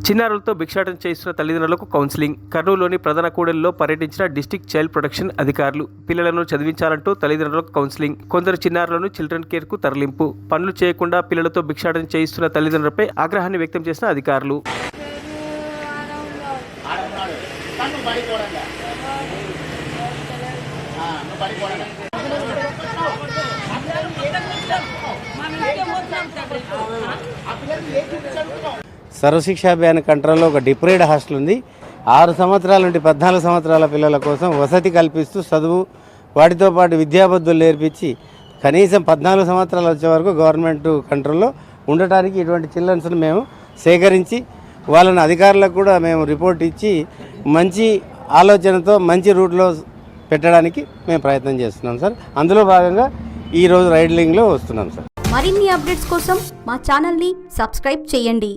చిన్నారులతో భిక్షాటన చేయిస్తున్న తల్లిదండ్రులకు కౌన్సిలింగ్. కర్నూలులోని ప్రధాన కూడలిలో పర్యటించిన డిస్ట్రిక్ట్ చైల్డ్ ప్రొటెక్షన్ అధికారులు. పిల్లలను చదివించాలంటూ తల్లిదండ్రులకు కౌన్సిలింగ్. కొందరు చిన్నారులను చిల్డ్రన్ కేర్ కు తరలింపు. పనులు చేయకుండా పిల్లలతో భిక్షాటన చేయిస్తున్న తల్లిదండ్రులపై ఆగ్రహాన్ని వ్యక్తం చేసిన అధికారులు. సర్వశిక్ష అభియాన్ కంట్రోల్లో ఒక డిప్రైడ్ హాస్టల్ ఉంది. 6 సంవత్సరాల నుండి 14 సంవత్సరాల పిల్లల కోసం వసతి కల్పిస్తూ చదువు వాటితో పాటు విద్యాబుద్ధులు నేర్పించి కనీసం 14 సంవత్సరాలు వచ్చే వరకు గవర్నమెంట్ కంట్రోల్లో ఉండటానికి ఇటువంటి చిల్డ్రన్స్ను మేము సేకరించి వాళ్ళని అధికారులకు కూడా మేము రిపోర్ట్ ఇచ్చి మంచి ఆలోచనతో మంచి రూట్లో పెట్టడానికి మేము ప్రయత్నం చేస్తున్నాం సార్. అందులో భాగంగా ఈరోజు రైడ్లింగ్లో వస్తున్నాం సార్. మరిన్ని అప్డేట్స్ కోసం మా ఛానల్ని సబ్స్క్రైబ్ చేయండి.